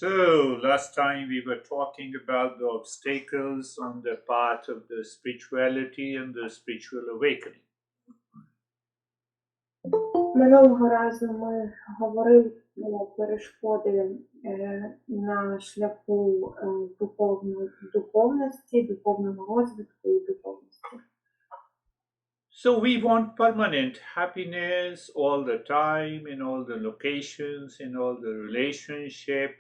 So, last time we were talking about the obstacles on the path of the spirituality and the spiritual awakening. Минулого разу ми говорили про перешкоди на шляху духовності, духовного розвитку і духовності. So, we want permanent happiness all the time, in all the locations, in all the relationship.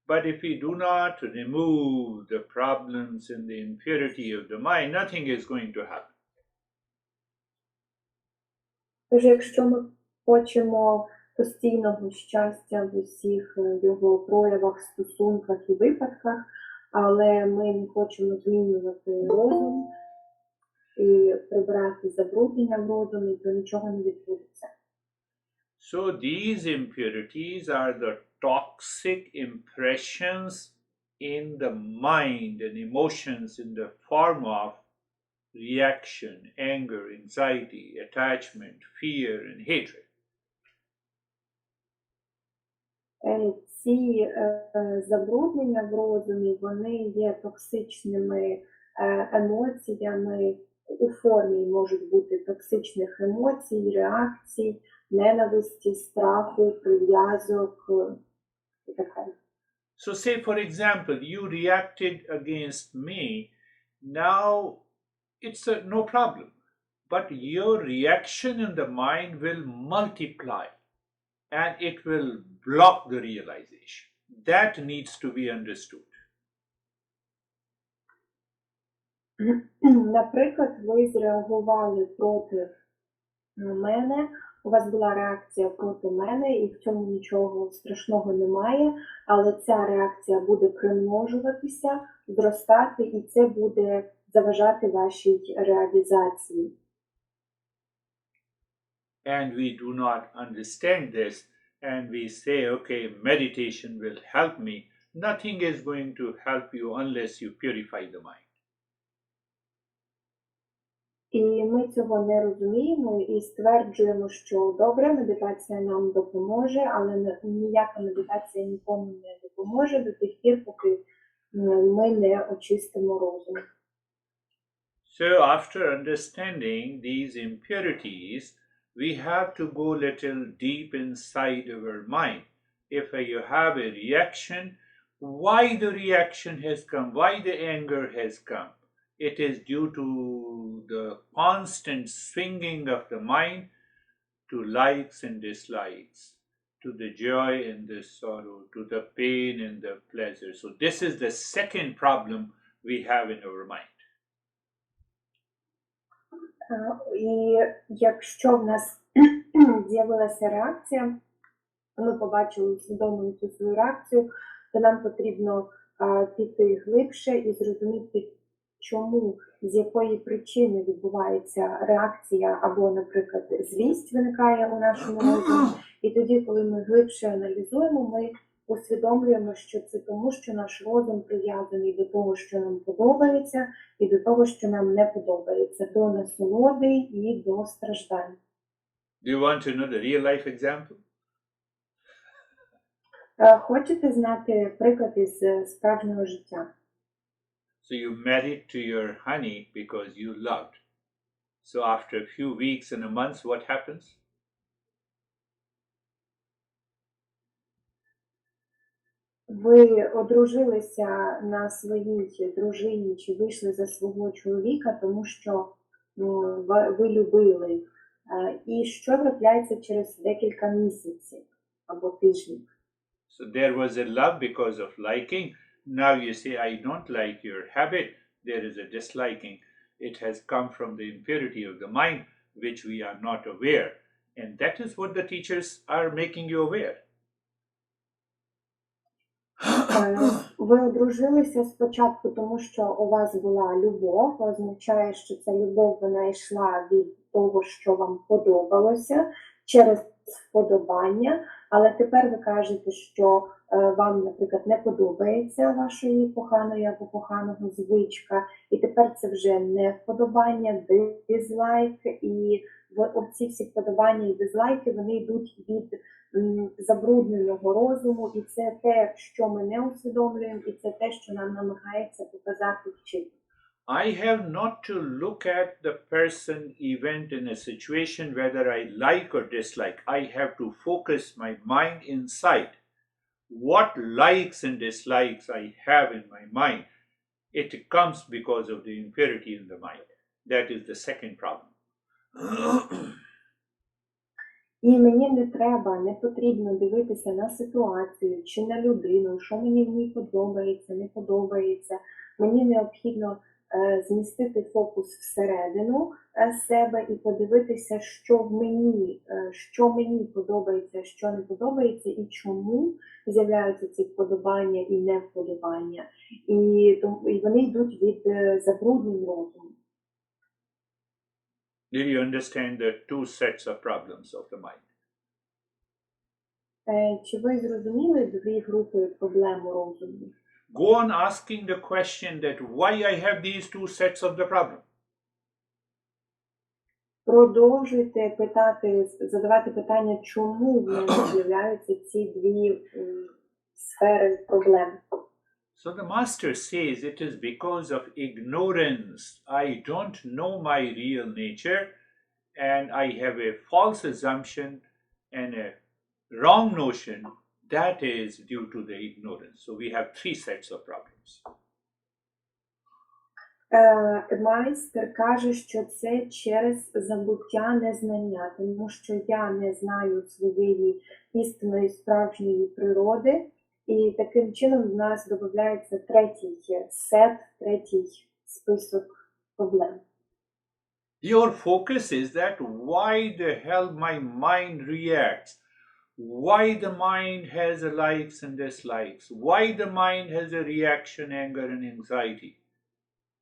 But if we do not remove the problems and the impurity of the mind, nothing is going to happen. Тож, якщо ми хочемо постійного щастя в усіх його проявах, стосунках і випадках, але ми не хочемо змінювати розум і прибрати забруднення в розумі, то нічого не відбудеться. So these impurities are the toxic impressions in the mind and emotions in the form of reaction, anger, anxiety, attachment, fear, and hatred. Ці забруднення в розумі, вони є токсичними емоціями, у формі можуть бути токсичних емоцій, реакцій, ненависті, страху, прив'язок і так далі. So say, for example, you reacted against me. Now, it's no problem. But your reaction in the mind will multiply and it will block the realization. That needs to be understood. Наприклад, ви зреагували проти мене, у вас була реакція проти мене, і в цьому нічого страшного немає, але ця реакція буде примножуватися, зростати, і це буде заважати вашій реалізації. And we do not understand this, and we say, okay, meditation will help me. Nothing is going to help you unless you purify the mind. І ми цього не розуміємо і стверджуємо, що добре, медитація нам допоможе, але ніяка медитація нікому не допоможе до тих пір, поки ми не очистимо розум. So after understanding these impurities, we have to go a little deep inside our mind. If you have a reaction, why the reaction has come, why the anger has come? It is due to the constant swinging of the mind to likes and dislikes, to the joy and the sorrow, to the pain and the pleasure. So this is the second problem we have in our mind. І якщо в нас з'явилася реакція, ми побачили, усвідомили цю свою реакцію, то нам потрібно піти глибше і зрозуміти, чому, з якої причини відбувається реакція, або, наприклад, злість виникає у нашому розумі. І тоді, коли ми глибше аналізуємо, ми усвідомлюємо, що це тому, що наш розум прив'язаний до того, що нам подобається, і до того, що нам не подобається, до насолоди і до страждань. Do you want to know the real life example? Хочете знати приклад із справжнього життя? So you married to your honey because you loved. So after a few weeks and a month, what happens? Ви одружилися на своїй дружині чи вийшли за свого чоловіка, тому що ви любили. І що трапляється через декілька місяців або тижнів? So there was a love because of liking. Now you say, I don't like your habit. There is a disliking. It has come from the impurity of the mind, which we are not aware. And that is what the teachers are making you aware. Ви одружилися спочатку, тому що у вас була любов, означає, що ця любов, вона йшла від того, що вам подобалося, через вподобання, але тепер ви кажете, що вам, наприклад, не подобається вашої коханої або коханого звичка, і тепер це вже не вподобання, дизлайк, і оці всі вподобання і дизлайки, вони йдуть від забрудненого розуму, і це те, що ми не усвідомлюємо, і це те, що нам намагається показати вчитель. I have not to look at the person, event in a situation whether I like or dislike. I have to focus my mind inside. What likes and dislikes I have in my mind, it comes because of the impurity in the mind. That is the second problem. І мені не потрібно дивитися на ситуацію чи на людину, що мені в ній подобається, не подобається. Мені необхідно змістити фокус всередину себе і подивитися, що мені подобається, що не подобається, і чому з'являються ці вподобання і невподобання. І вони йдуть від забруднень розуму. Did you understand the two sets of problems of the mind? Чи ви зрозуміли дві групи проблем у розумі? Go on asking the question that why I have these two sets of the problem. Продовжуйте задавати питання, чому в мене з'являються ці дві сфери проблем. So the master says it is because of ignorance. I don't know my real nature and I have a false assumption and a wrong notion. That is due to the ignorance. So we have three sets of problems. Майстер каже, що це через забуття незнання, тому що я не знаю своєї істинної справжньої природи, і таким чином в нас додається третій список проблем. Your focus is that why the hell my mind reacts, why the mind has a likes and dislikes, why the mind has a reaction, anger and anxiety.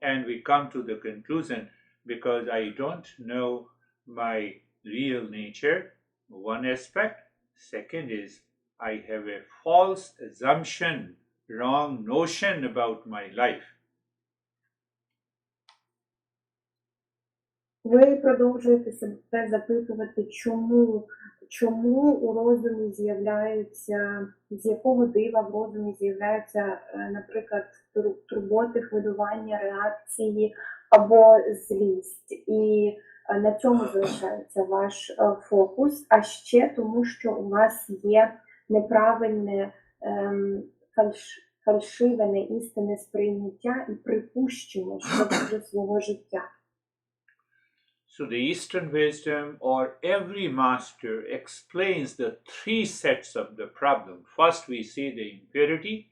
And we come to the conclusion, because I don't know my real nature, one aspect. Second is, I have a false assumption, wrong notion about my life. Ви продовжуєте себе запитувати, чому у розумі з'являються, з якого дива в розумі з'являються, наприклад, турботи, хвилювання, реакції або злість. І на цьому залишається ваш фокус, а ще тому, що у вас є неправильне, фальшиве, неістинне сприйняття і припущення щодо свого життя. So the Eastern wisdom or every master explains the three sets of the problem. First we see the impurity,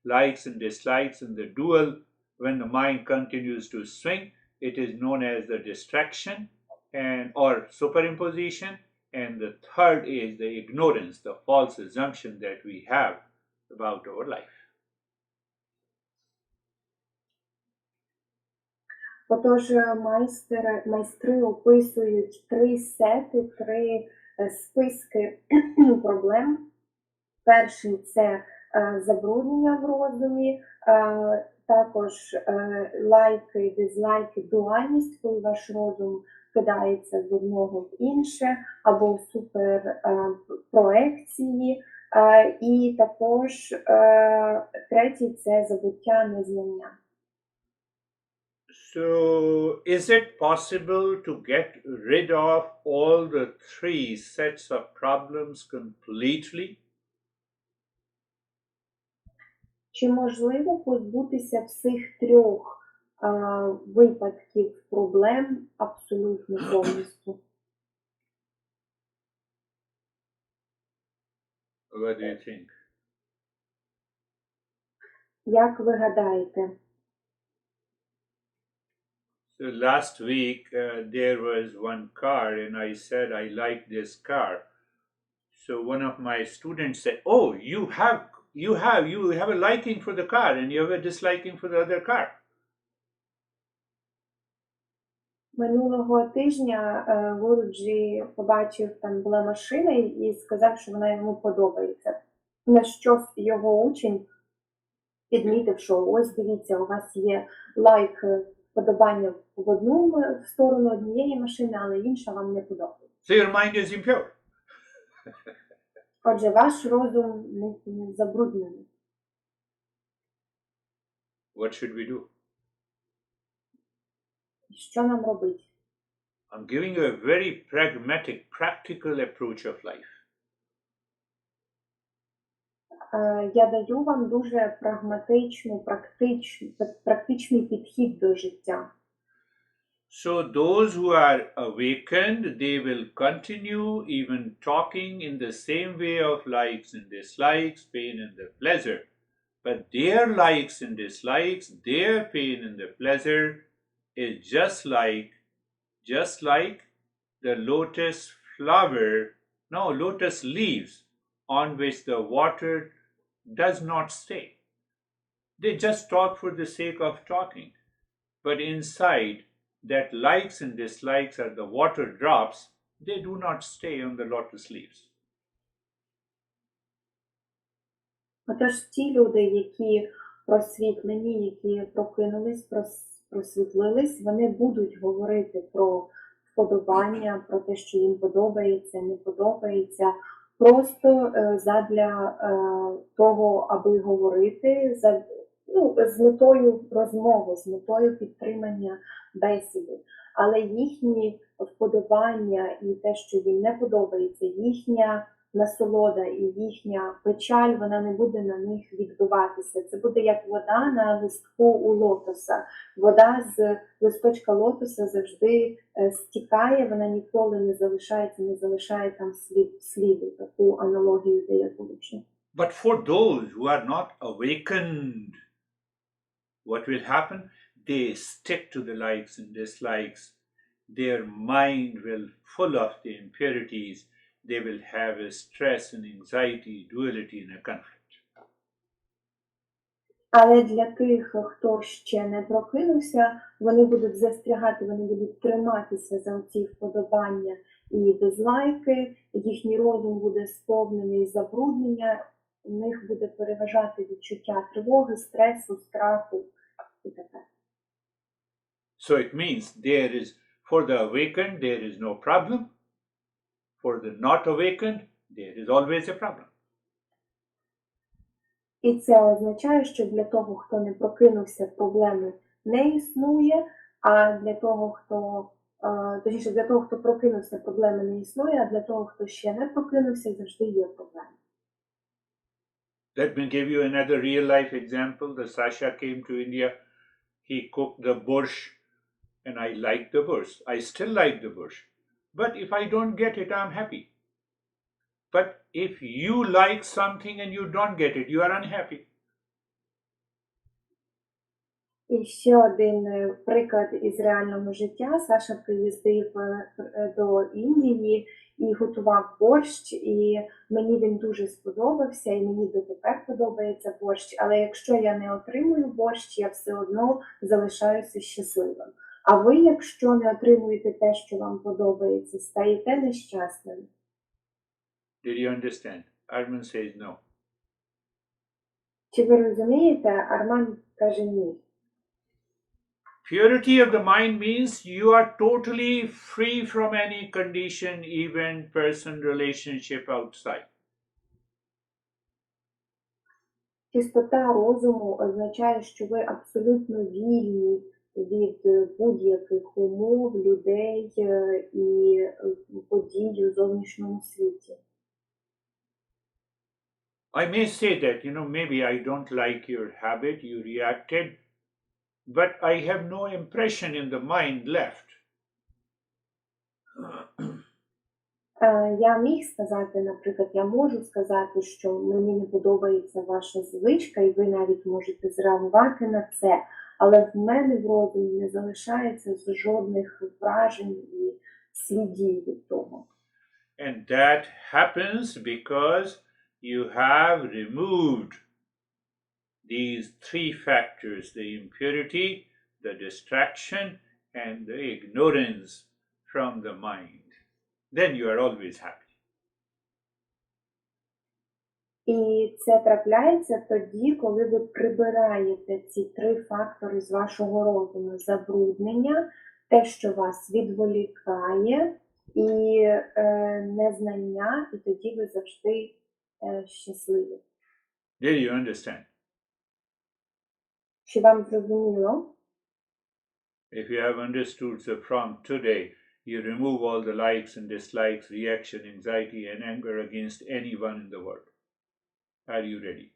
likes and dislikes, and the dual. When the mind continues to swing, it is known as the distraction or superimposition. And the third is the ignorance, the false assumption that we have about our life. Отож, майстри описують три списки проблем. Перший – це забруднення в розумі, також лайки, дизлайки, дуальність, коли ваш розум кидається з одного в інше, або суперпроекції. І також третій – це забуття незнання. So, is it possible to get rid of all the three sets of problems completely? Чи можливо позбутися всіх трьох випадків проблем абсолютно повністю? What do you think? Як ви гадаєте? So last week there was one car and I said I like this car. So one of my students said, "Oh, you have a liking for the car and you have a disliking for the other car." Минулого тижня Гуруджі побачив, там була машина і сказав, що вона йому подобається. На що його учень підмітив, що ось дивіться, у вас є лайк вподобання в одну сторону однієї машини, але інша вам не подобається. So your mind is impure. Отже, ваш розум забруднений. What should we do? Що нам робити? I'm giving you a very pragmatic, practical approach of life. Я даю вам дуже практичний підхід до життя. So those who are awakened, they will continue even talking in the same way of likes and dislikes, pain and the pleasure. But their likes and dislikes, their pain and the pleasure is just like the lotus leaves on which the water does not stay. They just talk for the sake of talking. But inside, that likes and dislikes are the water drops, they do not stay on the lotus leaves. Отож, ті люди, які просвітлені, які прокинулись, просвітлились, вони будуть говорити про вподобання, про те, що їм подобається, не подобається, просто задля того, аби говорити, з метою розмови, з метою підтримання бесіди. Але їхні вподобання і те, що їм не подобається, їхня насолода і їхня печаль, вона не буде на них відбиватися. Це буде як вода на листку у лотоса. Вода з листочка лотоса завжди стікає, вона ніколи не залишає там сліду. Таку аналогію дає Гуріш. But for those who are not awakened, what will happen? They stick to the likes and dislikes. Their mind will full of the impurities. They will have a stress and anxiety, duality and a conflict. Але для тих, хто ще не прокинувся, вони будуть застрягати, вони будуть триматися за ці вподобання і дизлайки, їхній розум буде сповнений забруднення, у них буде переважати відчуття тривоги, стресу, страху і таке. So it means for the awakened, there is no problem. For the not awakened, there is always a problem. І це означає, що для того, хто не прокинувся, проблеми не існує, а для того, хто прокинувся, проблеми не існує, а для того, хто ще не прокинувся, завжди є проблеми. Let me give you another real life example. The Sasha came to India. He cooked the borscht and I liked the borscht. I still like the borscht. But if I don't get it, I'm happy. But if you like something and you don't get it, you are unhappy. І ще один приклад із реального життя. Саша приїздив до Індії і готував борщ, і мені він дуже сподобався, і мені дотепер подобається борщ. Але якщо я не отримую борщ, я все одно залишаюся щасливим. А ви, якщо не отримуєте те, що вам подобається, стаєте нещасними. Did you understand? Arman says no. Чи ви розумієте? Арман каже ні. Purity of the mind means you are totally free from any condition, event, person, relationship outside. Чистота розуму означає, що ви абсолютно вільні від будь-яких умов, людей і подій у зовнішньому світі. I may say that, maybe I don't like your habit, you reacted, but I have no impression in the mind left. Я міг сказати, наприклад, я можу сказати, що мені не подобається ваша звичка, і ви навіть можете зреагувати на це, але в мене в розумі не залишається жодних вражень і слідів від того. And that happens because you have removed these three factors, the impurity, the distraction, and the ignorance from the mind. Then you are always happy. І це трапляється тоді, коли ви прибираєте ці 3 фактори з вашого розуму: забруднення, те, що вас відволікає, і незнання, і тоді ви завжди щасливі. Did you understand? Чи вам зрозуміло? If you have understood, so from today, you remove all the likes and dislikes, reaction, anxiety, and anger against anyone in the world. Are you ready?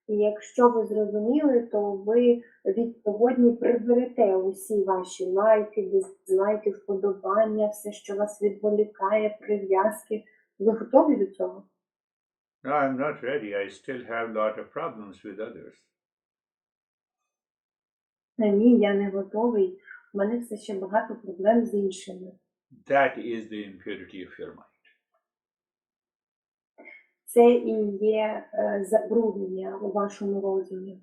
І якщо ви зрозуміли, то ви від сьогодні приберете усі ваші лайки, дизлайки, вподобання, все, що вас відволікає, прив'язки. Ви готові до цього? No, I'm not ready. I still have a lot of problems with others. Ні, я не готовий. У мене все ще багато проблем з іншими. That is the impurity of your mind. Це і є забруднення у вашому розумі.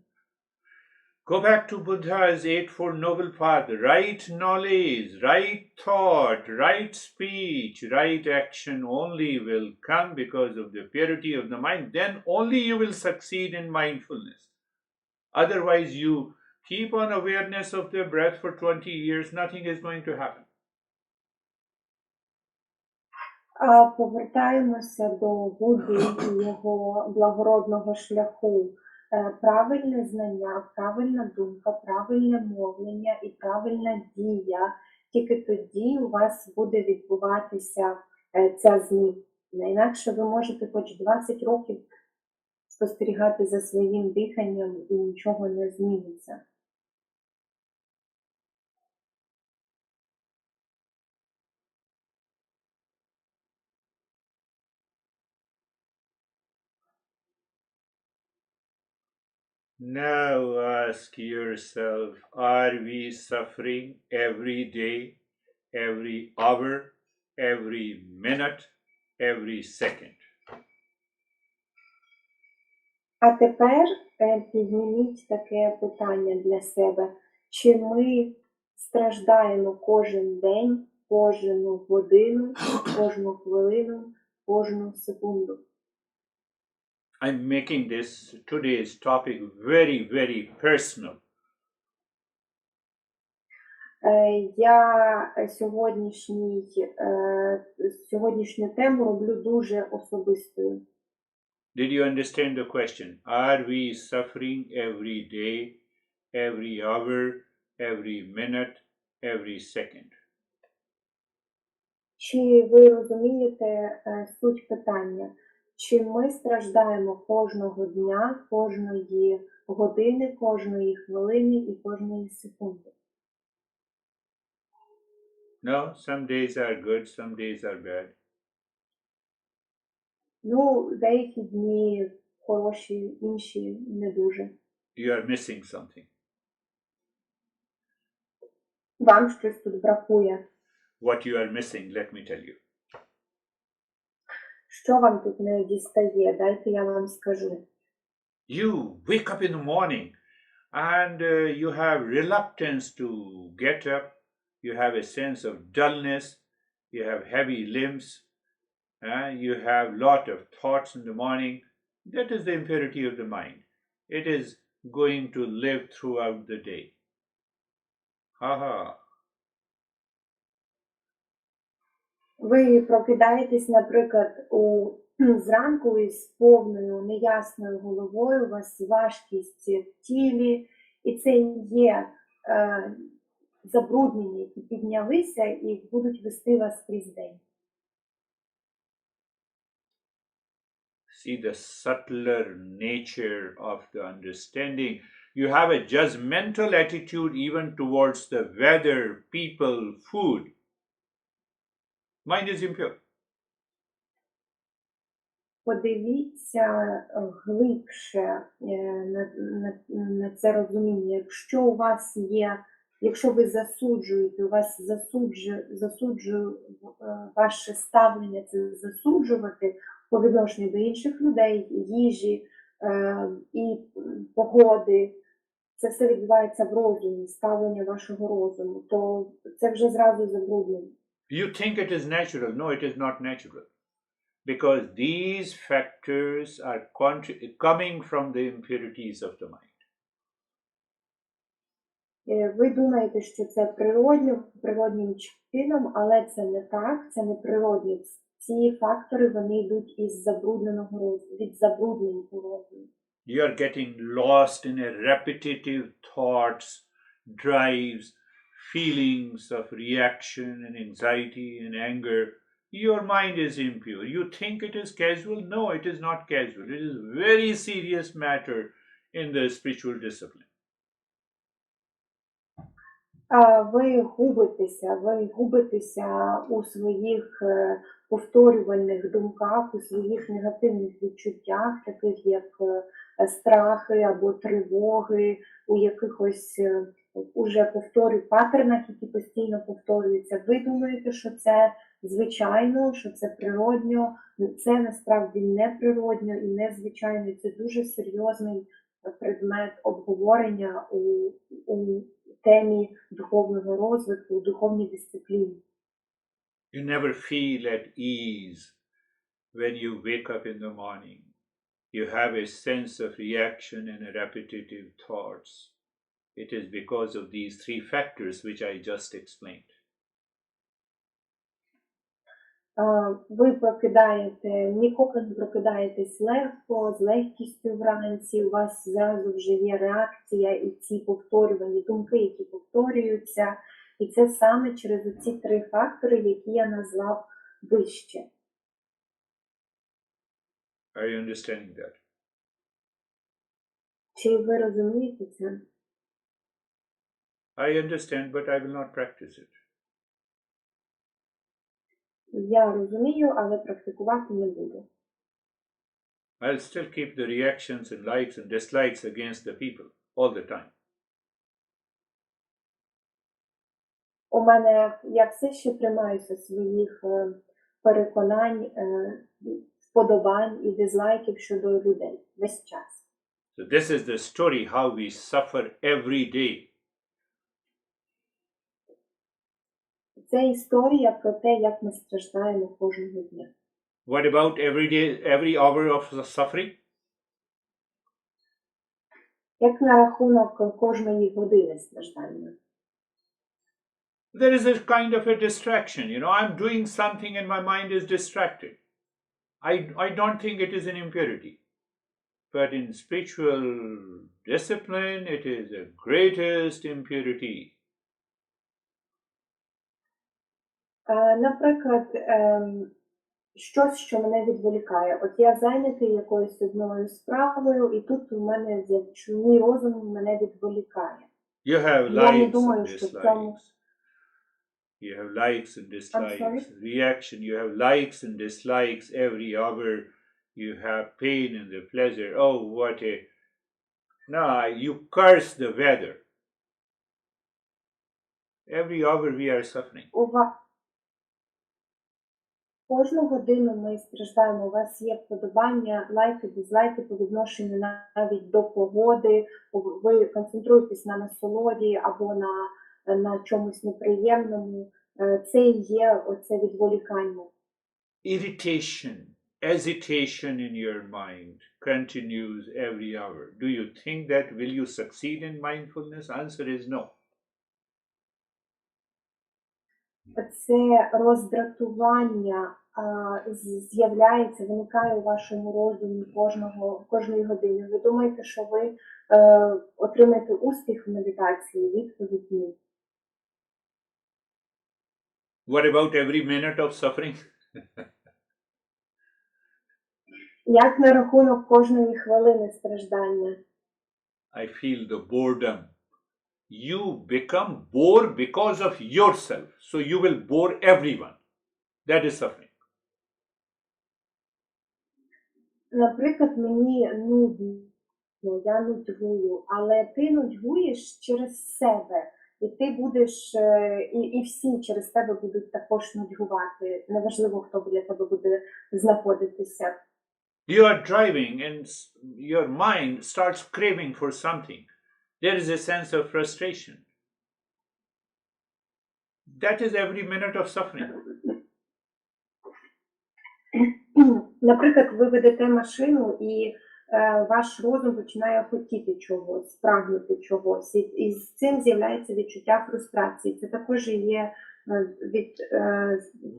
Go back to Buddha's Eightfold Noble Path. Right knowledge, right thought, right speech, right action only will come because of the purity of the mind. Then only you will succeed in mindfulness. Otherwise, you keep on awareness of the breath for 20 years, nothing is going to happen. Повертаємося до Будди і його благородного шляху. Правильне знання, правильна думка, правильне мовлення і правильна дія. Тільки тоді у вас буде відбуватися ця зміна. Інакше ви можете хоч 20 років спостерігати за своїм диханням і нічого не зміниться. Now ask yourself, are we suffering every day, every hour, every minute, every second? А тепер підніміть таке питання для себе. Чи ми страждаємо кожен день, кожну годину, кожну хвилину, кожну секунду? I'm making today's topic very, very personal. Я сьогоднішню тему роблю дуже особистою. Did you understand the question? Are we suffering every day, every hour, every minute, every second? Чи ви розумієте суть питання? Чи ми страждаємо кожного дня, кожної години, кожної хвилини і кожної секунди? No, some days are good, some days are bad. Ну, деякі дні хороші, інші не дуже. You are missing something. Вам щось тут бракує. What you are missing, let me tell you. Що вам тут не дістає? Дайте я вам скажу. You wake up in the morning and you have reluctance to get up. You have a sense of dullness. You have heavy limbs. You have lot of thoughts in the morning. That is the impurity of the mind. It is going to live throughout the day. Ha. Ви прокидаєтесь, наприклад, зранку із повною неясною головою, у вас важкість в тілі, і це є забруднення, які піднялися і будуть вести вас крізь день. See the subtler nature of the understanding. You have a judgmental attitude even towards the weather, people, food. Mind is impure. Подивіться глибше на це розуміння. Якщо у вас є, якщо ви засуджуєте, у вас засуджує ваше ставлення, це засуджувати по відношенню до інших людей, їжі і погоди, це все відбувається в розумі, ставлення вашого розуму, то це вже зразу забруднення. You think it is natural. No, it is not natural. because these factors are coming from the impurities of the mind. Ви думаєте, що це природнім чином, але це не так, це не природні. Ці фактори, вони йдуть із забрудненого розуму, від забрудненого розуму. You are getting lost in a repetitive thoughts, drives, feelings of reaction and anxiety and anger. Your mind is impure. You think it is casual? No, it is not casual. It is a very serious matter in the spiritual discipline. Ви губитеся у своїх повторювальних думках, у своїх негативних відчуттях, таких як страхи або тривоги, у якихось уже паттернах, які постійно повторюються. Ви думаєте, що це звичайно, що це природньо, це насправді не природньо і не звичайно, це дуже серйозний предмет обговорення у темі духовного розвитку, у духовній дисципліні. You never feel at ease when you wake up in the morning. You have a sense of reaction and repetitive thoughts. It is because of these three factors which I just explained. Ви ніколи не прокидаєтесь легко, з легкістю вранці, у вас зразу вже є реакція і ці повторювані думки, які повторюються. І це саме через ці три фактори, які я назвав вище. Are you understanding that? Чи ви розумієте це? I understand, but I will not practice it. Я розумію, але практикувати не буду. I'll still keep the reactions and likes and dislikes against the people all the time. Я все ще тримаюся своїх переконань, вподобань і дизлайків щодо людей весь час. So this is the story how we suffer every day. Це історія про те, як ми страждаємо кожного дня. What about every day, every hour of suffering? Як на рахунок кожної години страждання? There is a kind of a distraction. I'm doing something and my mind is distracted. I don't think it is an impurity. But in spiritual discipline, it is the greatest impurity. Наприклад, щось, що мене відволікає. От я зайнятий якоюсь одною справою, і тут у мене мій розум мене відволікає. You have Я не likes думаю, and що в цьому... dislikes. You have likes and dislikes. I'm sorry? Reaction, you have likes and dislikes every hour. You have pain and the pleasure. Oh, what a... No, you curse the weather. Every hour we are suffering. Кожну годину ми страждаємо. У вас є вподобання, лайки, дизлайки по відношенню навіть до погоди. Ви концентруєтесь на насолоді або на чомусь неприємному. Це і є оце відволікання. Irritation, agitation in your mind continues every hour. Do you think that will you succeed in mindfulness? Answer is no. Це роздратування виникає у вашому розумі кожної години. Ви думаєте, що ви отримаєте успіх в медитації? Відповідь ні. What about every minute of suffering? Як на рахунок кожної хвилини страждання? I feel the boredom. You become bored because of yourself. So you will bore everyone. That is suffering. Наприклад, мені нудно, я нудьгую, але ти нудьгуєш через себе. І ти будеш, і всі через тебе будуть також нудьгувати. Неважливо, хто біля тебе буде знаходитися. You are driving and your mind starts craving for something. There is a sense of frustration. That is every minute of suffering. Наприклад, ви ведете машину і ваш розум починає хотіти чогось, прагнути чогось, і з цим з'являється відчуття фрустрації. Це також є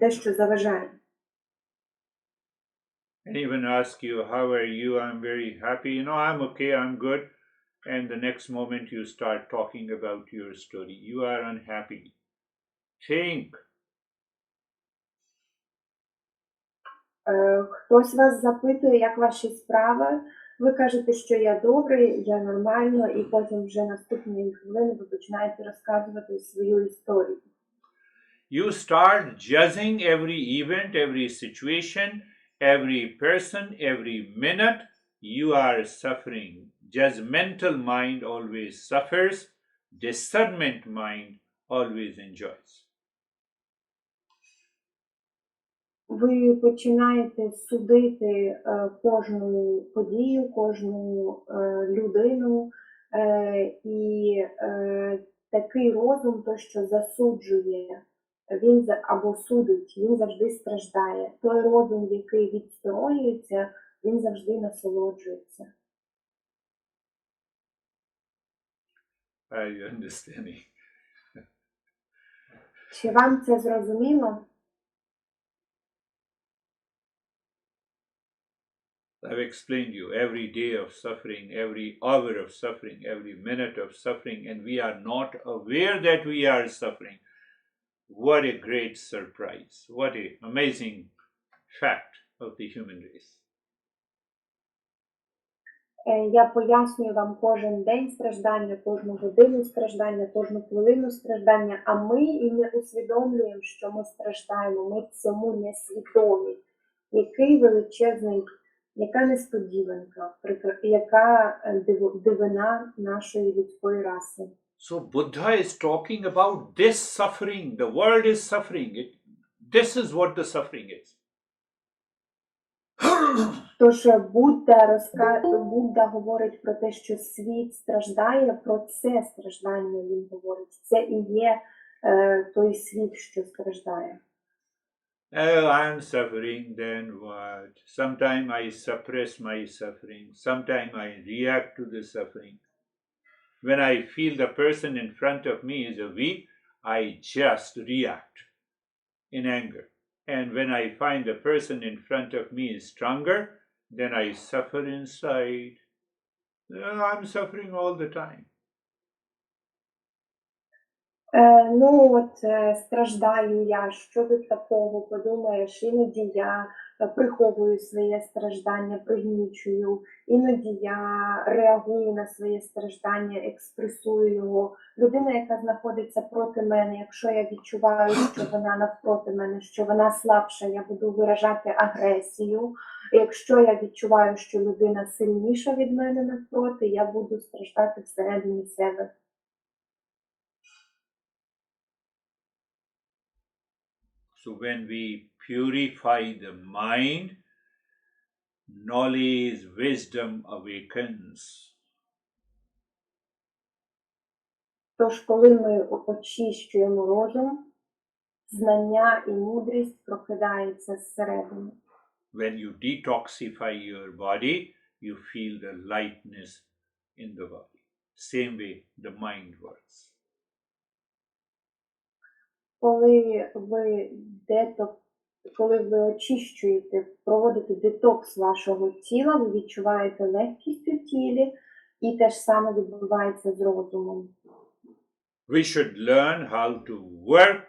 те, що заважає. And even ask you, how are you? I'm very happy. I'm okay, I'm good. And the next moment you start talking about your story. You are unhappy. Think. Хтось вас запитує, як ваші справи, ви кажете, що я добрий, я нормально, і потім вже наступної хвилини ви починаєте розказувати свою історію. You start judging every event, every situation, every person, every minute. You are suffering. Judgmental mind always suffers. Discernment mind always enjoys. Ви починаєте судити кожну подію, кожну людину, і такий розум, то, що засуджує, він або судить, він завжди страждає. Той розум, який відсторонюється, він завжди насолоджується. Are you understanding? Чи вам це зрозуміло? I've explained you every day of suffering, every hour of suffering, every minute of suffering, and we are not aware that we are suffering. What a great surprise. What an amazing fact of the human race. Я пояснюю вам кожен день страждання, кожну годину страждання, кожну хвилину страждання, а ми і не усвідомлюємо, що ми страждаємо, ми цьому не свідомі. Який величезний, яка несподіванка, яка дивина нашої людської раси. So Buddha is talking about this suffering. The world is suffering. This is what the suffering is. Тож Будда говорить про те, що світ страждає, про це страждання він говорить. Це і є той світ, що страждає. Oh, I'm suffering, then what? Sometimes I suppress my suffering. Sometimes I react to the suffering. When I feel the person in front of me is weak, I just react in anger. And when I find the person in front of me is stronger, then I suffer inside. I'm suffering all the time. Страждаю я, що тут такого, подумаєш, іноді я приховую своє страждання, пригнічую, іноді я реагую на своє страждання, експресую його. Людина, яка знаходиться проти мене, якщо я відчуваю, що вона навпроти мене, що вона слабша, я буду виражати агресію. Якщо я відчуваю, що людина сильніша від мене навпроти, я буду страждати всередині себе. So when we purify the mind, knowledge, wisdom awakens. Тож, коли ми очищуємо розум, знання і мудрість прокидаються зсередини. When you detoxify your body, you feel the lightness in the body. Same way the mind works. Коли ви очищуєте, проводите детокс вашого тіла, ви відчуваєте легкість у тілі, і те ж саме відбувається з розумом. We should learn how to work,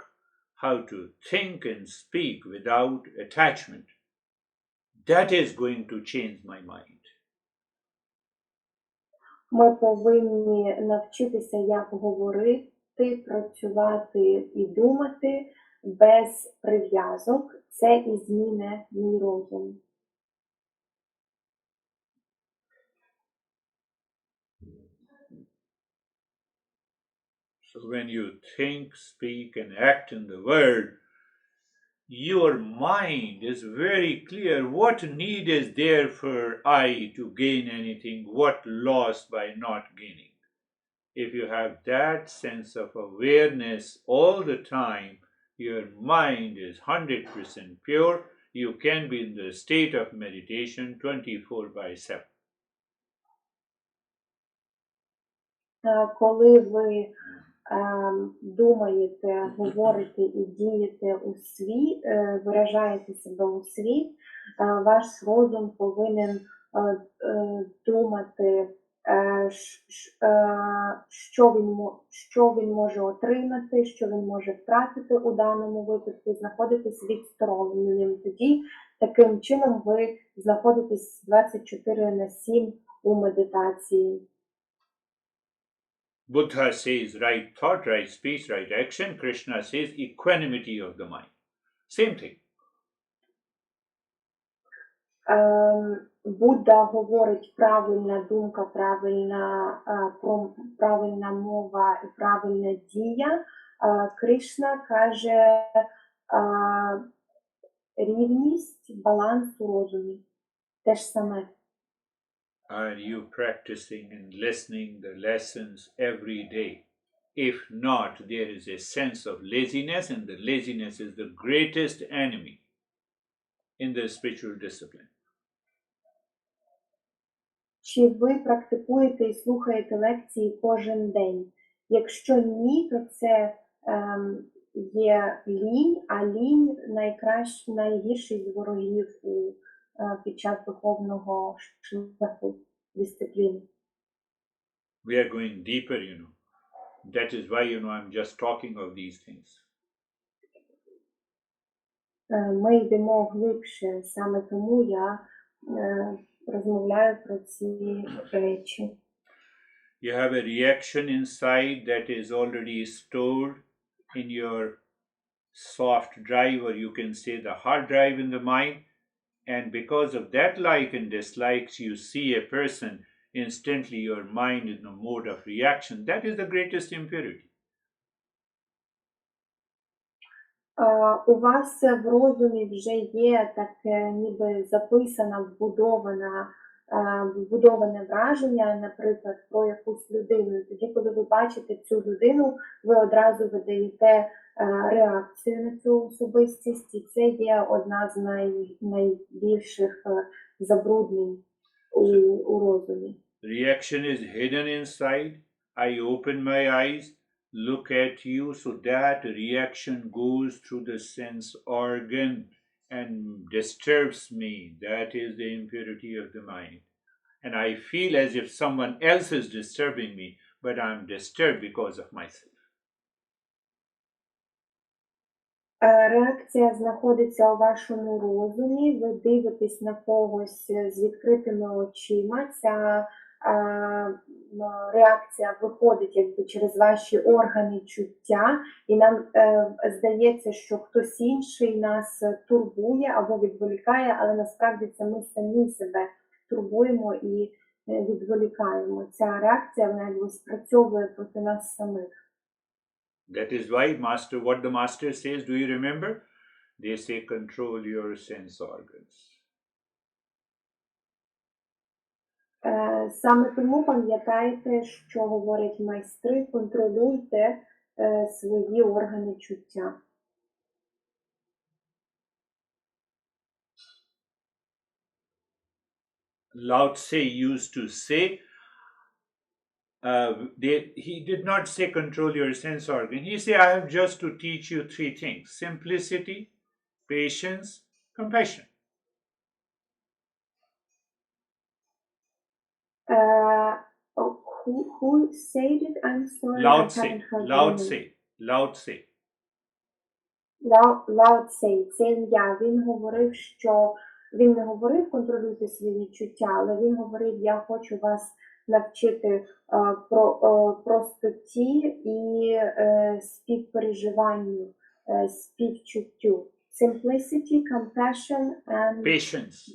how to think and speak without attachment. That is going to change my mind. Ми повинні навчитися, як говорити, працювати і думати без прив'язок. Це і зміни мій розум. So when you think, speak and act in the world, your mind is very clear what need is there for I to gain anything, what loss by not gaining. If you have that sense of awareness all the time, your mind is 100% pure, you can be in the state of meditation 24/7. Коли ви думаєте, говорите і дієте у світ, виражаєте себе у світ, ваш розум повинен думати, що він може отримати, що він може втратити у даному випадку, знаходитись відстороненим. Тоді таким чином ви знаходитесь 24/7 у медитації. Buddha says right thought, right speech, right action. Krishna says equanimity of the mind. Same thing. Будда говорить правильна думка, правильна мова і правильна дія. Кришна каже рівність, баланс у розумі. Те ж саме. Are you practicing and listening the lessons every day? If not, there is a sense of laziness, and the laziness is the greatest enemy in the spiritual discipline. Чи ви практикуєте і слухаєте лекції кожен день? Якщо ні, то це є лінь, а лінь найгірший з ворогів під час духовного шляху дисципліни. We are going deeper, That is why, I'm just talking of these things. Ми йдемо глибше, саме тому я розмовляю про ці речі. You have a reaction inside that is already stored in your soft drive, or you can say the hard drive in the mind. And because of that like and dislikes, you see a person, instantly your mind is in a mode of reaction. That is the greatest impurity. У вас в розумі вже є таке ніби записане, вбудоване враження, наприклад, про якусь людину. І тоді, коли ви бачите цю людину, ви одразу видаєте реакцію на цю особистість, і це є одна з найбільших забруднень у розумі. Reaction is hidden inside. I open my eyes, look at you, so that reaction goes through the sense organ and disturbs me. That is the impurity of the mind. And I feel as if someone else is disturbing me, but I'm disturbed because of myself. Реакція знаходиться у вашому розумі, ви дивитесь на когось з відкритими очима, ця реакція виходить якби через ваші органи чуття, і нам здається, що хтось інший нас турбує або відволікає, але насправді це ми самі себе турбуємо і відволікаємо. Ця реакція, вона якби спрацьовує проти нас самих. That is why what the master says, do you remember? They say control your sense organs. Саме тому пам'ятайте, що говорять майстри, контролюйте свої органи чуття. Lao Tse used to say, he did not say control your sense organ. He said, I have just to teach you three things: simplicity, patience, compassion. Who said it? I'm sorry. Lao Tse. Lao Tse. Lao Tse. Lao Tse. Це ім'я. Він говорив, що він не говорив контролюйте свої відчуття, але він говорив, я хочу вас навчити простоті і співпереживанню, співчуттю. Simplicity, compassion and patience.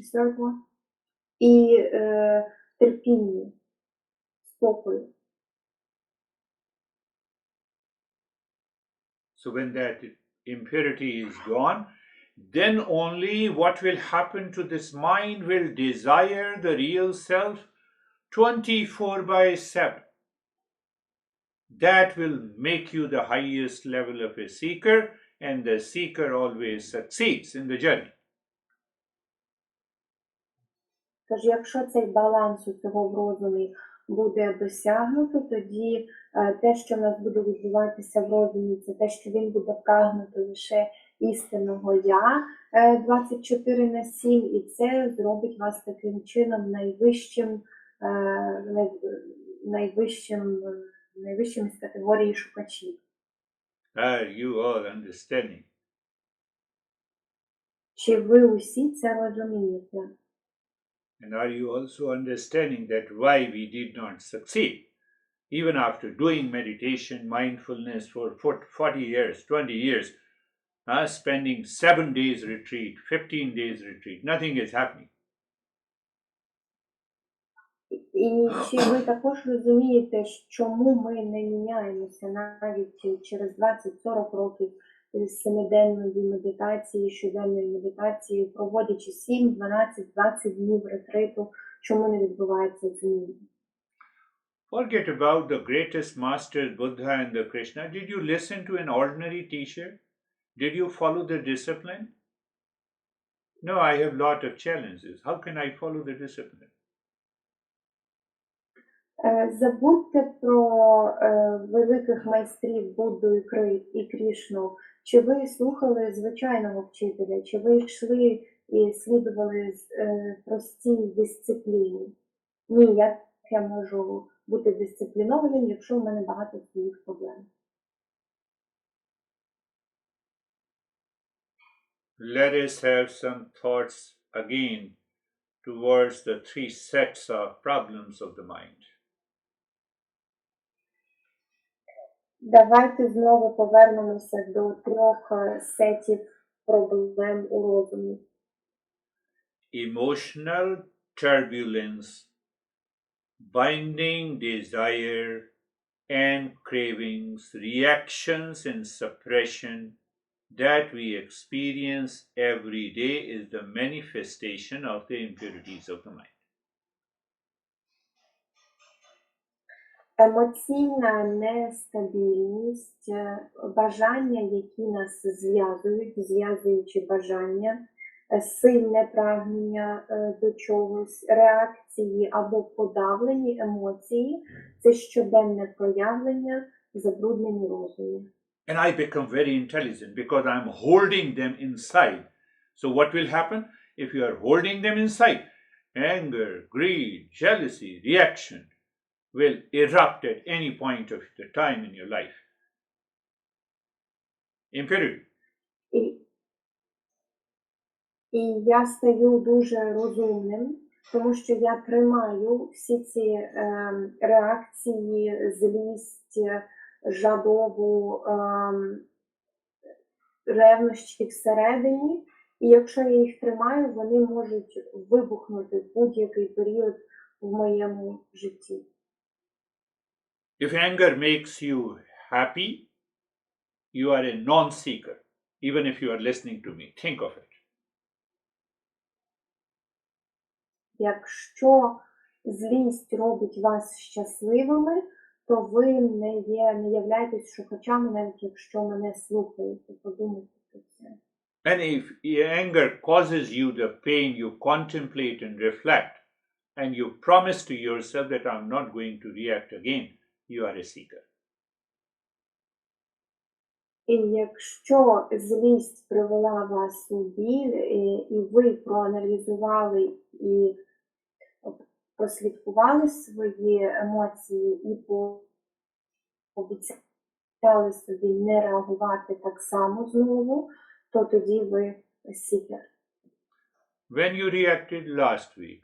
І терпінню, спокою. So when that impurity is gone, then only what will happen to this mind will desire the real self 24/7. That will make you the highest level of a seeker, and the seeker always succeeds in the journey. Тож, якщо цей баланс у цього в розумі буде досягнуто, тоді те, що в нас буде відбуватися в розумі, це те, що він буде прагнути лише істинного «я» 24/7, і це зробить вас таким чином найвищим з категорії шукачів. Are you all understanding? Чи ви усі це розумієте? And are you also understanding that why we did not succeed? Even after doing meditation, mindfulness for 40 years, 20 years, spending 7 days retreat, 15 days retreat, nothing is happening. І чи ви також розумієте, чому ми не міняємося навіть через 20-40 років з 7-денної медитації, щоденної медитації, проводячи 7, 12, 20 днів ретриту, чому не відбувається зміни? Forget about the greatest masters, Buddha and the Krishna. Did you listen to an ordinary teacher? Did you follow the discipline? No, I have lot of challenges. How can I follow the discipline? Забудьте про великих майстрів Будду і Крішну. Чи ви слухали звичайного вчителя? Чи ви йшли і слідували простій дисципліні? Ні, як я можу бути дисциплінованим, якщо в мене багато своїх проблем? Let us have some thoughts again towards the 3 sets of problems of the mind. Давайте знову повернемося до 3 сетів проблем у розумі. Emotional turbulence, binding desire and cravings, reactions and suppression that we experience every day is the manifestation of the impurities of the mind. Емоційна нестабільність, бажання, які нас зв'язуючи бажання, сильне прагнення до чогось, реакції або подавлені емоції – це щоденне проявлення забруднені розумі. And I become very intelligent because I'm holding them inside. So what will happen? If you are holding them inside, anger, greed, jealousy, reaction will erupt at any point of the time in your life. Impurity. І я стаю дуже розумним, тому що я тримаю всі ці реакції, злість, жадобу, ревнощі всередині, і якщо я їх тримаю, вони можуть вибухнути в будь-який період в моєму житті. If anger makes you happy, you are a non-seeker, even if you are listening to me. Think of it. Якщо злість робить вас щасливими, то ви не являєтесь шукачами, навіть якщо мене слухаєте. Подумайте про це. And if anger causes you the pain, you contemplate and reflect, and you promise to yourself that I'm not going to react again, you are a seeker. І якщо злість привела вас у біль, і ви проаналізували і прослідкували свої емоції і пообіцяли собі не реагувати так само знову, то тоді ви seeker. When you reacted last week,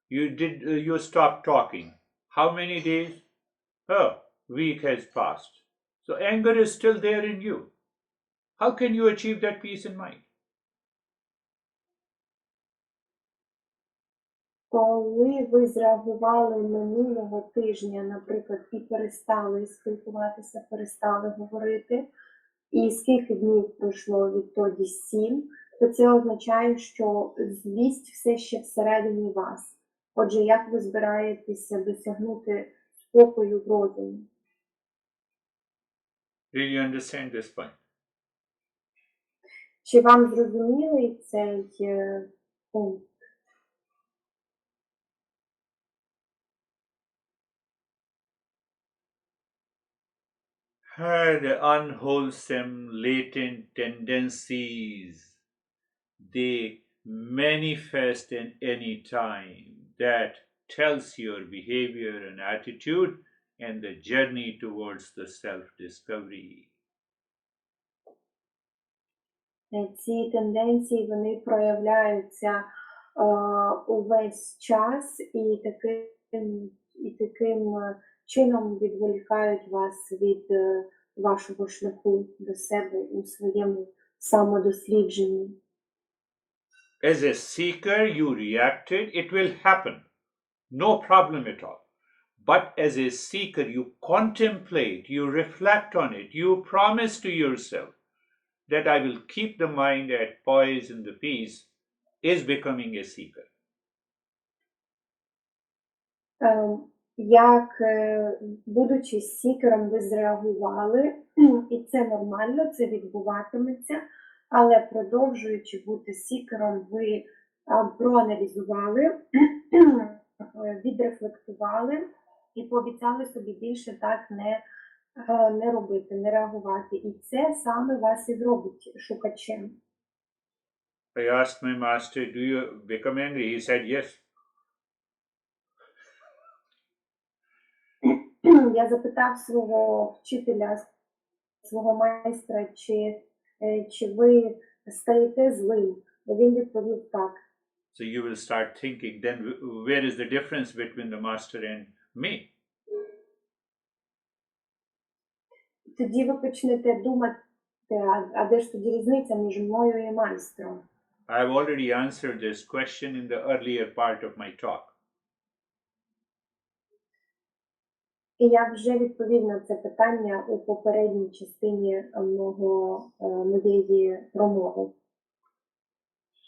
you stopped talking. How many days? Oh, week has passed. So anger is still there in you. How can you achieve that peace in mind? Коли ви зреагували минулого тижня, наприклад, і перестали спілкуватися, перестали говорити, і скільки днів пройшло відтоді 7, то це означає, що злість все ще всередині вас. Отже, як ви збираєтеся досягнути спокою в розумі? Do you understand this point? Чи вам зрозумілий цей пункт? The unwholesome latent tendencies, they manifest in any time. That tells your behavior and attitude and the journey towards the self-discovery. Ці тенденції, вони проявляються увесь час і таким чином відволікають вас від вашого шляху до себе у своєму самодослідженні. As a seeker, you reacted, it will happen. No problem at all. But as a seeker, you contemplate, you reflect on it, you promise to yourself that I will keep the mind at poise and the peace, is becoming a seeker. Як, будучи сікером, ви зреагували, і це нормально, це відбуватиметься, але продовжуючи бути сікером, ви проаналізували, відрефлектували і пообіцяли собі більше так не робити, не реагувати. І це саме вас і зробить шукачем. I asked my master, do you become angry? He said, yes. Я запитав свого вчителя, свого майстра, чи ви стаєте злим. Він відповів так. So you will start thinking, then where is the difference between the master and me? Тоді ви почнете думати, а де ж тоді різниця між мною і майстром? I have already answered this question in the earlier part of my talk. І я вже відповів на це питання у попередній частині моєї промови.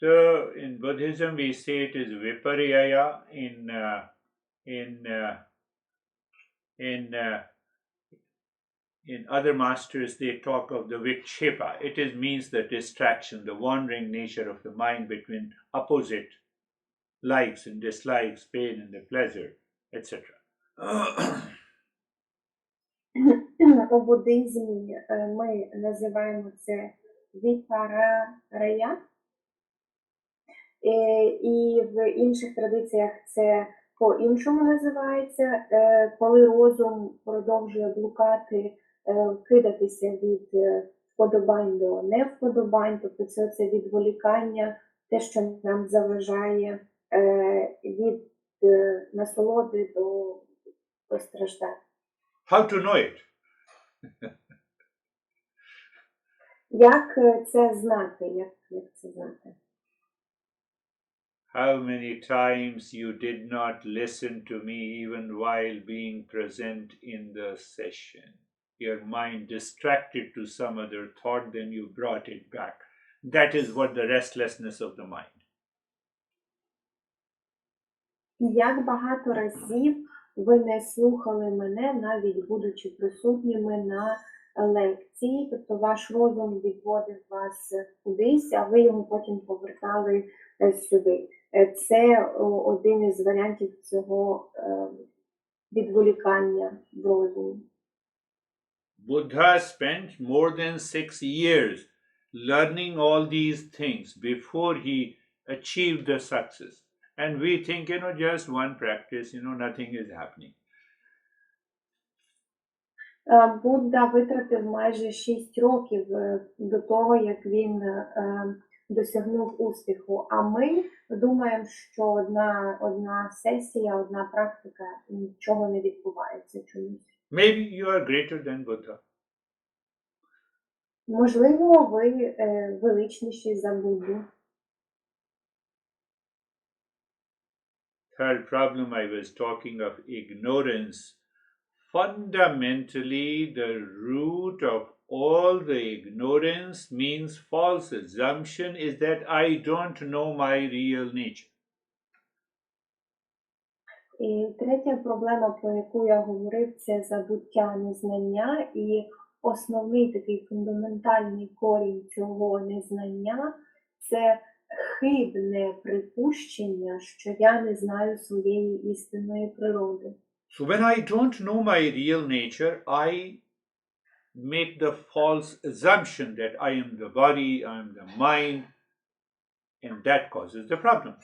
So in Buddhism we say it is viparyaya. In other masters they talk of the vikshepa. It means the distraction, the wandering nature of the mind between opposite likes and dislikes, pain and the pleasure, etc. У буддизмі ми називаємо це віпарая, і в інших традиціях це по-іншому називається, коли розум продовжує блукати, кидатися від вподобань до невподобань, тобто це відволікання, те, що нам заважає від насолоди до страждань. How to know it? Як це знати? Як це знати? How many times you did not listen to me even while being present in the session? Your mind distracted to some other thought, then you brought it back. That is what the restlessness of the mind. Як багато разів ви не слухали мене, навіть будучи присутніми на лекції, тобто ваш розум відводив вас кудись, а ви його потім повертали сюди. Це один із варіантів цього відволікання в розумі. Buddha spent more than 6 years learning all these things before he achieved the success. And we think, just one practice, nothing is happening. Будда витратив майже 6 років до того, як він досягнув успіху. А ми думаємо, що одна сесія, одна практика, нічого не відбувається чомусь. Maybe you are greater than Buddha. Можливо, ви величніші за Будду. Third problem, I was talking of ignorance. Fundamentally, the root of all the ignorance means false assumption is that I don't know my real nature. І третя проблема, про яку я говорив, це забуття незнання. І основний такий фундаментальний корінь цього незнання – це хибне припущення, що я не знаю своєї істинної природи. So when I don't know my real nature, make the false assumption that I am the body, I am the mind, and that causes the problem.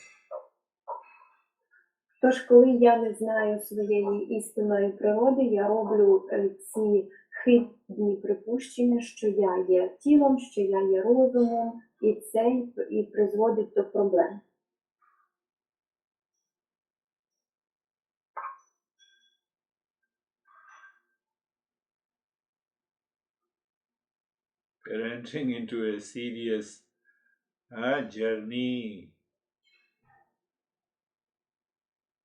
Тож, коли я не знаю своєї істинної природи, я роблю ці хибні припущення, що я є тілом, що я є розумом, і це і призводить до проблем. We're entering into a serious journey.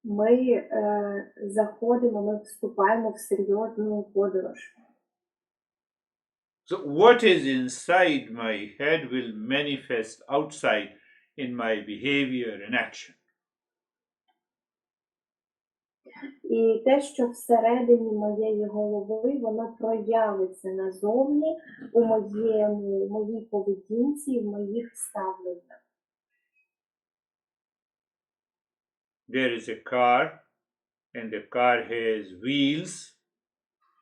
Ми заходимо, ми вступаємо в серйозну подорож. So what is inside my head will manifest outside in my behavior and action. І те, що всередині моєї голови, воно проявиться назовні у моїй поведінці, в моїх ставленнях. There is a car, and the car has wheels,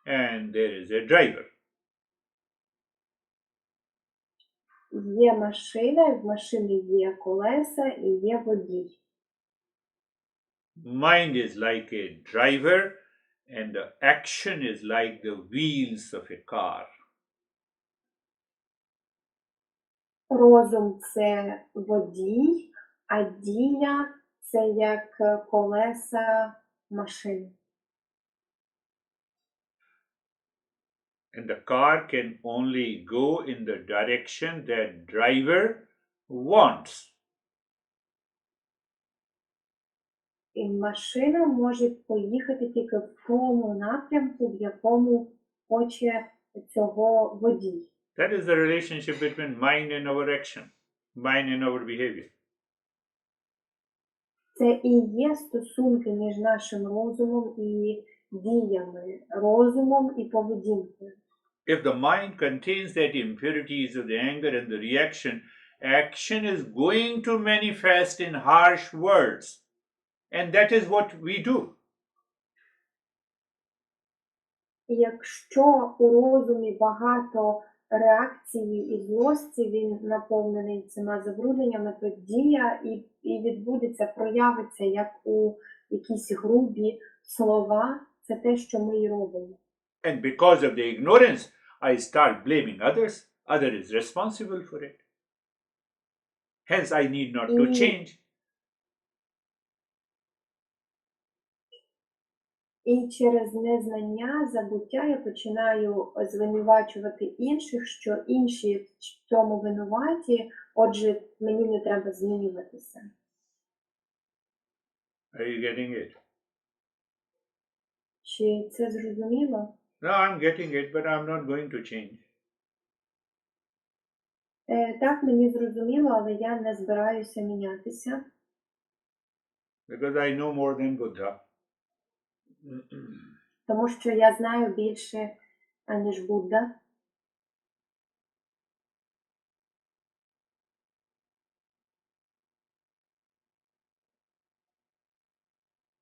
and there is a driver. Є машина, і в машині є колеса і є водій. Mind is like a driver, and the action is like the wheels of a car. Розум – це водій, а дія – це як колеса машини. And the car can only go in the direction that driver wants. І машина може поїхати тільки в тому напрямку, в якому хоче цього водій. That is the relationship between mind and our action, mind and our behavior. Це і є стосунки між нашим розумом і діями, розумом і поведінкою. If the mind contains that impurities of the anger and the reaction, action is going to manifest in harsh words. And that is what we do. Якщо у розумі багато реакції і злості, він наповнений цими забрудненнями, то дія і відбудеться, проявиться як у якісь грубі слова. Це те, що ми і робимо. And because of the ignorance, I start blaming others. Other is responsible for it. Hence, I need not to change. І через незнання, забуття я починаю звинувачувати інших, що інші в цьому винуваті, отже, мені не треба змінюватися. Are you getting it? Чи це зрозуміло? No, I'm getting it, but I'm not going to change. Так, мені зрозуміло, але я не збираюся мінятися. Because I know more than Buddha. Тому що я знаю більше, аніж Будда.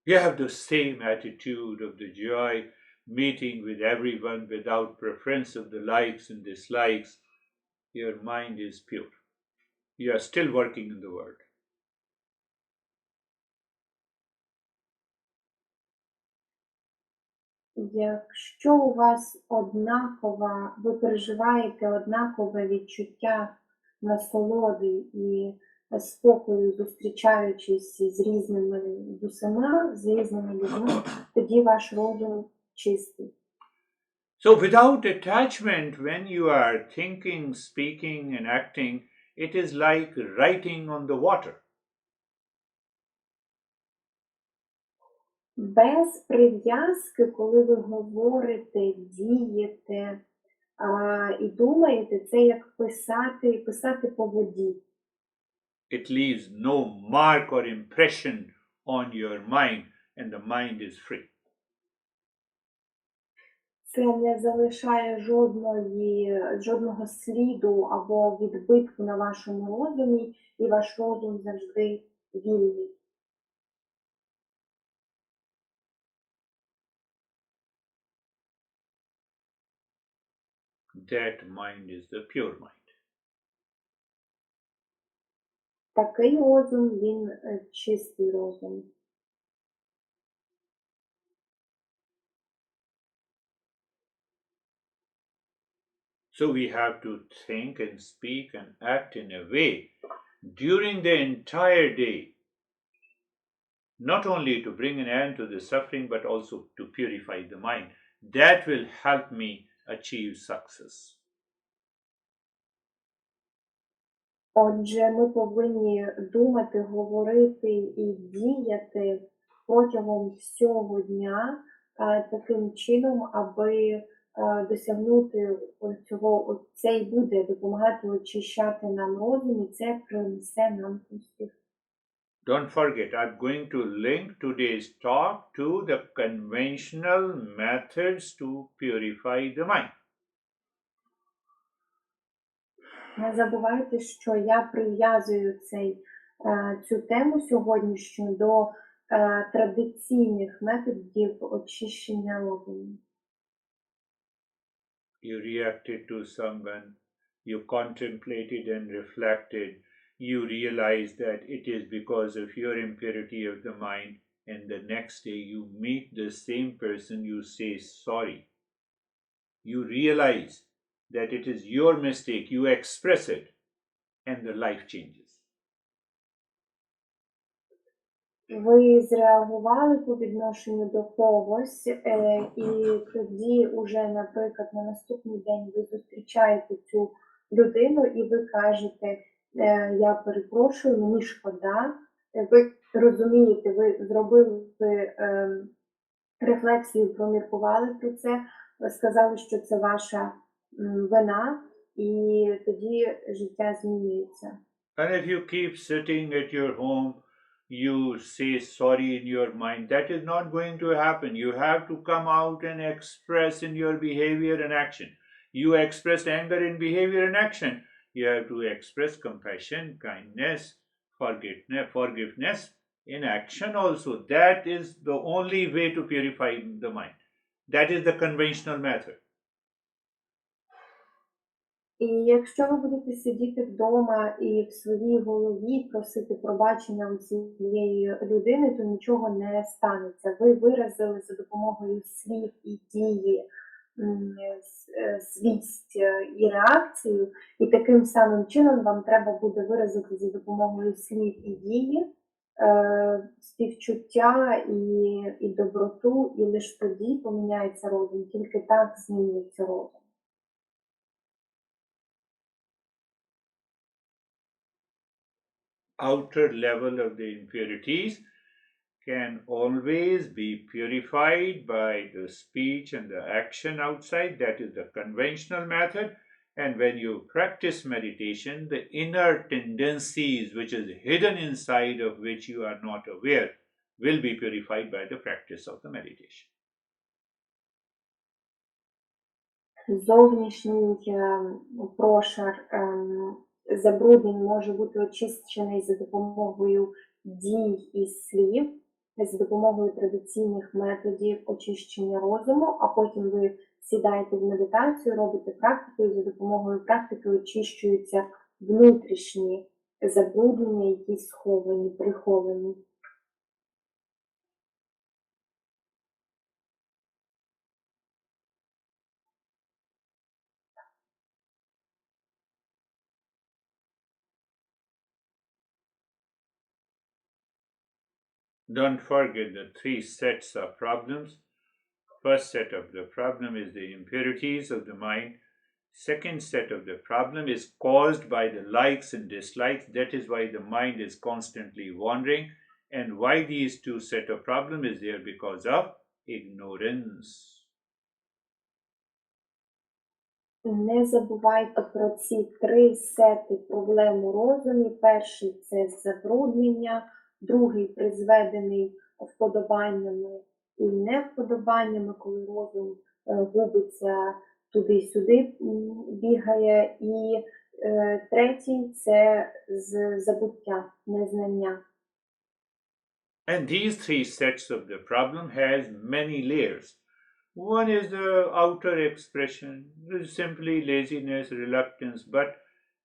You have the same attitude of the joy, meeting with everyone without preference of the likes and dislikes. Your mind is pure. You are still working in the world. Якщо у вас ви переживаєте однакове відчуття насолоди і спокою, зустрічаючись з усіма, з різними людьми, тоді ваш розум чистий. So without attachment, when you are thinking, speaking, and acting, it is like writing on the water. Без прив'язки, коли ви говорите, дієте і думаєте, це як писати по воді. It leaves no mark or impression on your mind, and the mind is free. Це не залишає жодного сліду або відбитку на вашому розумі, і ваш розум завжди вільний. that mind is the pure mind. Такий розум, він чистий розум. So we have to think and speak and act in a way during the entire day, not only to bring an end to the suffering, but also to purify the mind. That will help me achieve success. Отже, ми повинні думати, говорити і діяти протягом всього дня таким чином, аби досягнути цього, це і буде допомагати очищати нам розум, і це принесе нам успіх. Don't forget, I'm going to link today's talk to the conventional methods to purify the mind. Не забувайте, що я прив'язую цю тему сьогоднішню до традиційних методів очищення розуму. You reacted to someone, you contemplated and reflected, you realized that it is because of your impurity of the mind, and the next day you meet the same person, you say sorry. You realize that it is your mistake, you express it, and the life changes. Ви зреагували по відношенню до когось, і тоді уже, наприклад, на наступний день ви зустрічаєте цю людину і ви кажете, я перепрошую, мені шкода. Ви розумієте, ви зробили рефлексію, проміркували про це, сказали, що це ваша вина, і тоді життя змінюється. And if you keep sitting at your home, you say sorry in your mind, that is not going to happen. You have to come out and express in your behavior and action. You expressed anger in behavior and action. You have to express compassion, kindness, forgiveness in action also. That is the only way to purify the mind. That is the conventional method. І якщо ви будете сидіти вдома і в своїй голові просити пробачення у цієї людини, то нічого не станеться. Ви виразили за допомогою слів і дії свість і реакцію, і таким самим чином вам треба буде виразити за допомогою слів і дії співчуття і доброту, і лише тоді поміняється розум, тільки так змінюється розум. Outer level of the impurities can always be purified by the speech and the action outside. That is the conventional method. And when you practice meditation, the inner tendencies which is hidden inside of which you are not aware will be purified by the practice of the meditation. Зовнішній прошар забруднень може бути очищений за допомогою дій і слів, за допомогою традиційних методів очищення розуму, а потім ви сідаєте в медитацію, робите практику, і за допомогою практики очищуються внутрішні забруднення, які сховані, приховані. Don't forget the three sets of problems. First set of the problem is the impurities of the mind. Second set of the problem is caused by the likes and dislikes. That is why the mind is constantly wandering. And why these two set of problem is there? Because of ignorance. Не забувайте про ці три сети проблем у розумі. Перший – це забруднення, другий – призведений вподобаннями і невподобаннями, коли розум губиться туди-сюди, бігає, і третій – це забуття, незнання. And these three sets of the problem has many layers. One is the outer expression, simply laziness, reluctance, but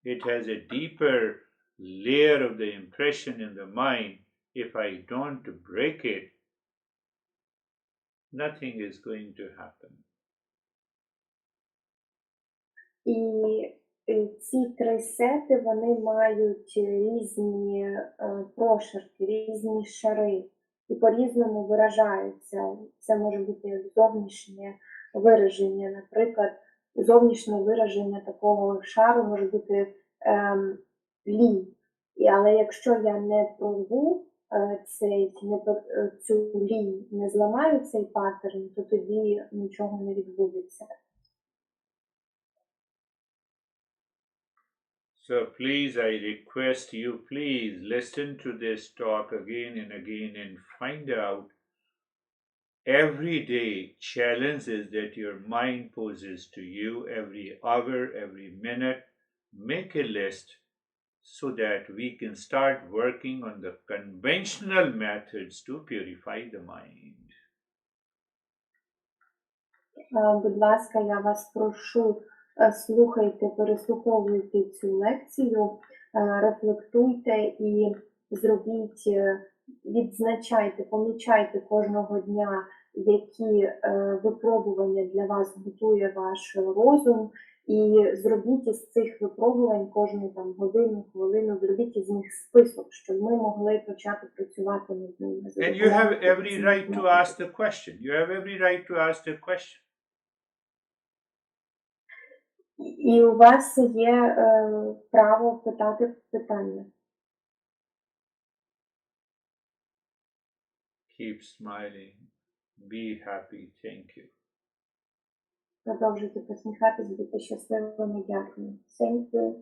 it has a deeper layer of the impression in the mind. If I don't break it, nothing is going to happen. І ці три сети, вони мають різні прошарки, різні шари і по-різному виражаються. Це може бути як зовнішнє вираження. Наприклад, зовнішнє вираження такого шару може бути лінь. Але якщо я не прорву цю лінь, не зламаю цей паттерн, то тоді нічого не відбудеться. So please, I request you, please listen to this talk again and again and find out everyday challenges that your mind poses to you every hour, every minute. Make a list so that we can start working on the conventional methods to purify the mind. Будь ласка, я вас прошу, слухайте, переслуховуйте цю лекцію, рефлектуйте і зробіть, відзначайте, помічайте кожного дня, які випробування для вас готує ваш розум, і зробіть із цих випробувань кожну там годину, хвилину, зробіть із них список, щоб ми могли почати працювати над ними. And you have every right to ask the question. You have every right to ask the question. І у вас є право питати питання. Keep smiling. Be happy. Thank you. Продовжуйте посміхатись, бути щасливими. Дякую. Thank you.